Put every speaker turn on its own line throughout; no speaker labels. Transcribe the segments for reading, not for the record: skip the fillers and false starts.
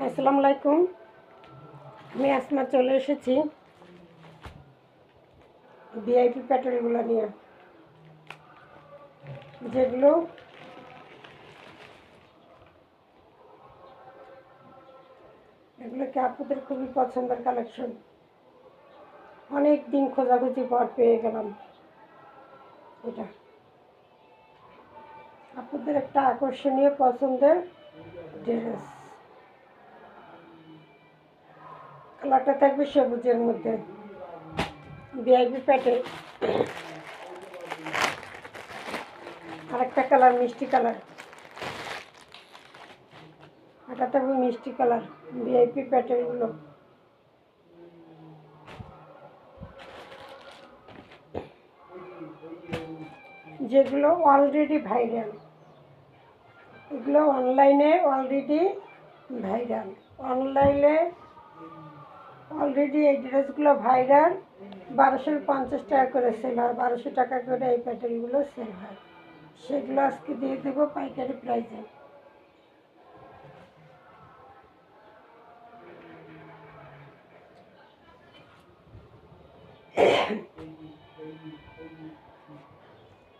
আসসালামু আলাইকুম। আমি আসমা চলে এসেছি ভিআইপি প্যাটার্নগুলো নিয়ে, যেগুলো এগুলোকে আপনাদের খুবই পছন্দের কালেকশন। অনেক দিন খোঁজাখুঁজি পর পেয়ে গেলাম। এটা আপনাদের একটা আকর্ষণীয় পছন্দের ড্রেস। কালারটা থাকবে সবুজের মধ্যে, ভিআইপি প্যাটার্ন। আরেকটা কালার মিষ্টি কালার, এটা থাকবে মিষ্টি কালার। ভিআইপি প্যাটার্নগুলো যেগুলো অলরেডি ভাইরাল, এগুলো অনলাইনে অলরেডি ভাইরাল। অনলাইনে অলরেডি এই ড্রেসগুলো ভাইরাল। 1250 টাকা করে সেল হয়, 1200 টাকা করে এই প্যাটার্নগুলো সেল হয়। সেগুলো আজকে দিয়ে দেবো পাইকারি প্রাইসে।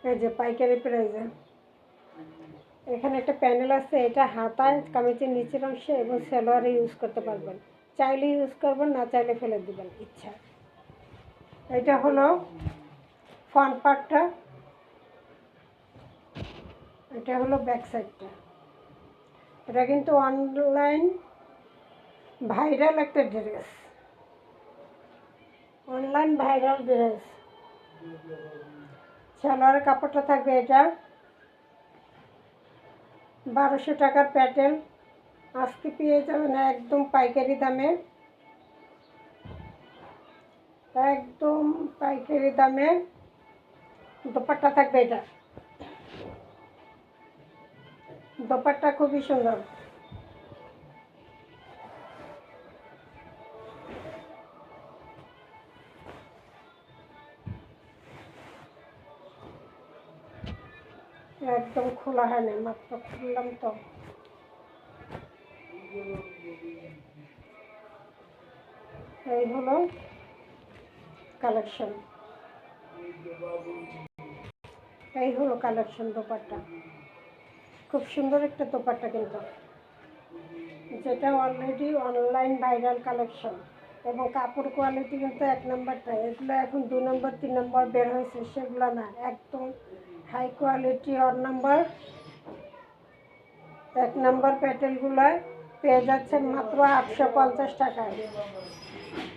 এই যে পাইকারি প্রাইসে এখানে একটা প্যানেল আছে, এটা হাতায় কামিজের নিচের অংশে এবং সালোয়ারে ইউজ করতে পারবেন। চাইলে ইউজ করবেন, না চাইলে ফেলে দেবেন ইচ্ছা। এটা হলো ফ্রন্ট পার্টটা, এটা হলো ব্যাক সাইডটা। এটা কিন্তু অনলাইন ভাইরাল একটা ড্রেস, অনলাইন ভাইরাল ড্রেস। সালোয়ারের কাপড়টা থাকবে এটা 1200 টাকার প্যাটেল। আজকে পেয়ে যাবেন একদম পাইকারি দামে, একদম পাইকারি দামে। দোপাট্টা থাকবে এটা, দোপাট্টা খুবই সুন্দর। একদম খোলা হয় না, মাত্র খুললাম তো। এই হলো কালেকশন, এই হলো কালেকশন। দোপাট্টা খুব সুন্দর একটা দোপাট্টা, কিন্তু যেটা অলরেডি অনলাইন ভাইরাল কালেকশন। এবং কাপড় কোয়ালিটি কিন্তু 1 নম্বরটা। এগুলো এখন 2 নম্বর 3 নম্বর বের হয়েছে, সেগুলো না, একদম হাই কোয়ালিটি 1 নম্বর 1 নম্বর প্যাটেলগুলোয় পেয়ে যাচ্ছেন মাত্র 850 টাকায়।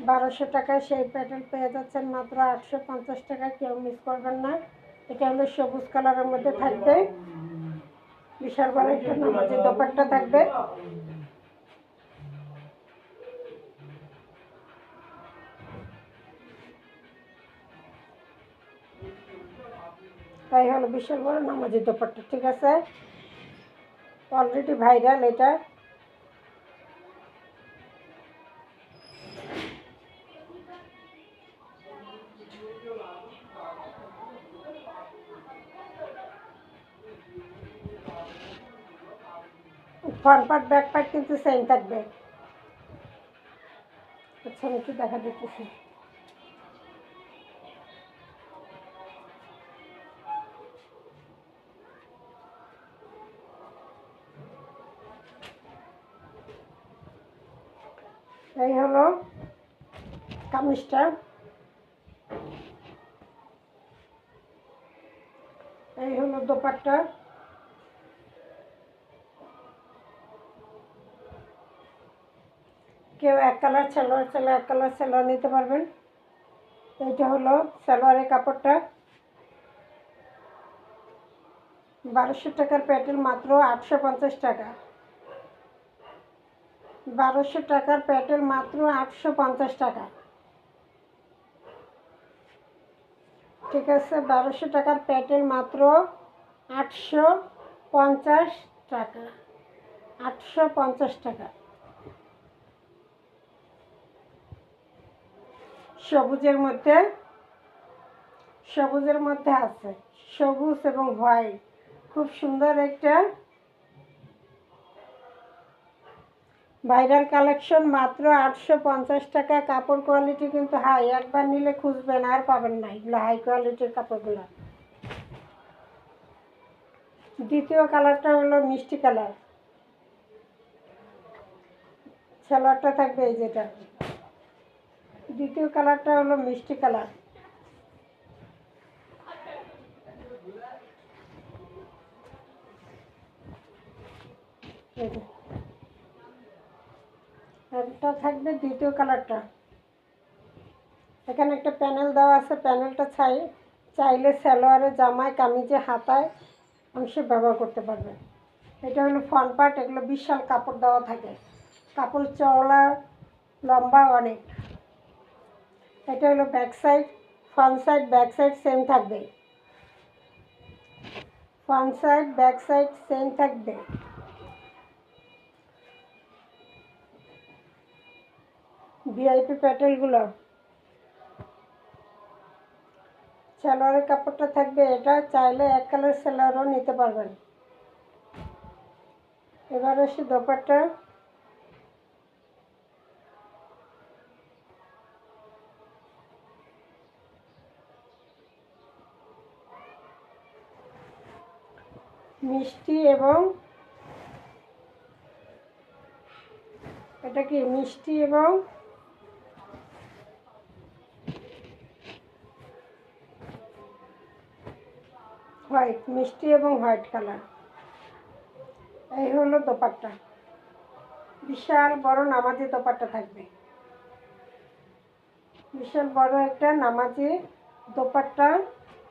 1200 টাকায় সেই প্যাটেল পেয়ে যাচ্ছেন মাত্র 850 টাকায়। কেউ মিস করবেন না। এটা হলো সবুজ কালারের মধ্যে থাকবে, বিশাল বড় একটা নামাজি দোপাট্টা থাকবে। তাই হলো বিশাল বড় নামাজি দোপাট্টা, ঠিক আছে। অলরেডি ভাইরাল এটা। ফ্রন্ট পার্ট ব্যাক পার্ট কিন্তু সেম থাকবে। আচ্ছা, আমি একটু দেখা দিতেছি। এই হলো কামিজটা, এই হলো দোপাট্টা। কেউ এক কালার সালোয়ার চাইলে এক কালার সালোয়ার নিতে পারবেন। এইটা হলো সালোয়ারের কাপড়টা, 1200 টাকার প্যাটেল মাত্র 850 টাকা। 1200 টাকার প্যাটেল মাত্র 850 টাকা, ঠিক আছে। 1200 টাকার প্যাটেল মাত্র 850 টাকা, 850 টাকা। সবুজের মধ্যে, সবুজের মধ্যে আছে সবুজ এবং হোয়াইট, খুব সুন্দর একটা ভাইরাল কালেকশন মাত্র 850 টাকা। কাপড় কোয়ালিটি কিন্তু হাই, একবার নিলে খুঁজবেন আর পাবেন না। এগুলো হাই কোয়ালিটির কাপড়গুলো। দ্বিতীয় কালারটা হলো মিষ্টি কালার, সালোয়ারটা থাকবে এই যেটা। দ্বিতীয় কালারটা হলো মিষ্টি কালার। এটা থাকবে দ্বিতীয় কালারটা। এখানে একটা প্যানেল দেওয়া আছে, প্যানেলটা চাইলে সালোয়ারে, জামায়, কামিজে, হাতায় অংশে ব্যবহার করতে পারবেন। এটা হলো ফ্রন্ট পার্ট। এগুলো বিশাল কাপড় দেওয়া থাকে, কাপড় চওড়া লম্বা অনেক। এটা হলো back side, front side back side same থাকবে। Front side back side same থাকবে। ভিআইপি প্যাটেলগুলো, সালোয়ারের কাপড়টা থাকবে এটা, চাইলে এক কালার সালোয়ারও নিতে পারবেন। এবার আসি দোপাট্টা। মিষ্টি এবং এটা কি মিষ্টি এবং হোয়াইট, মিষ্টি এবং হোয়াইট কালার। এই হলো দোপাট্টা। বিশাল বড় নামাজি দোপাট্টা থাকবে, বিশাল বড় একটা নামাজি দোপাট্টা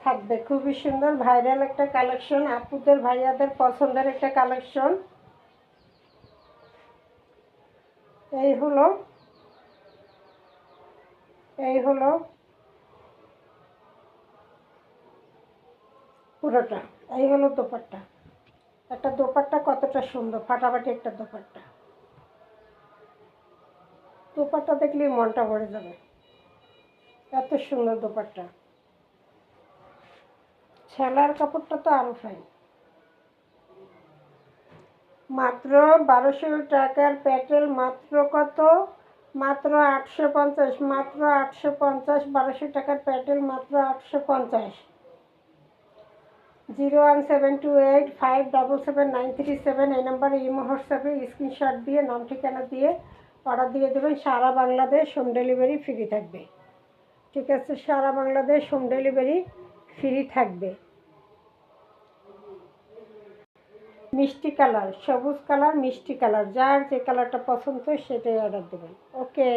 থাকবে। খুবই সুন্দর, ভাইরাল একটা কালেকশন, আপুদের ভাইয়াদের পছন্দের একটা কালেকশন। এই হলো পুরোটা। এই হলো দোপাট্টা। একটা দোপাট্টা কতটা সুন্দর, ফাটাফাটি একটা দোপাট্টা। দোপাট্টা দেখলেই মনটা ভরে যাবে, এত সুন্দর দোপাট্টা। ছেলার কাপড়টা তো আরও ফাইন। মাত্র 1200 টাকার প্যাটেল, মাত্র কত, মাত্র 850, মাত্র 850। 1200 টাকার প্যাটেল মাত্র 850। 01728577937 এই নাম্বারে ইমো হোয়াটসঅ্যাপে স্ক্রিনশট দিয়ে নাম ঠিকানা দিয়ে অর্ডার দিয়ে দেবেন। সারা বাংলাদেশ হোম ডেলিভারি ফ্রি থাকবে। ঠিক আছে, সারা বাংলাদেশ হোম ডেলিভারি ফ্রি থাকবে। মিষ্টি কালার, সবুজ কালার, মিষ্টি কালার, যার যে কালারটা পছন্দ সেটাই অর্ডার দেবেন। ওকে।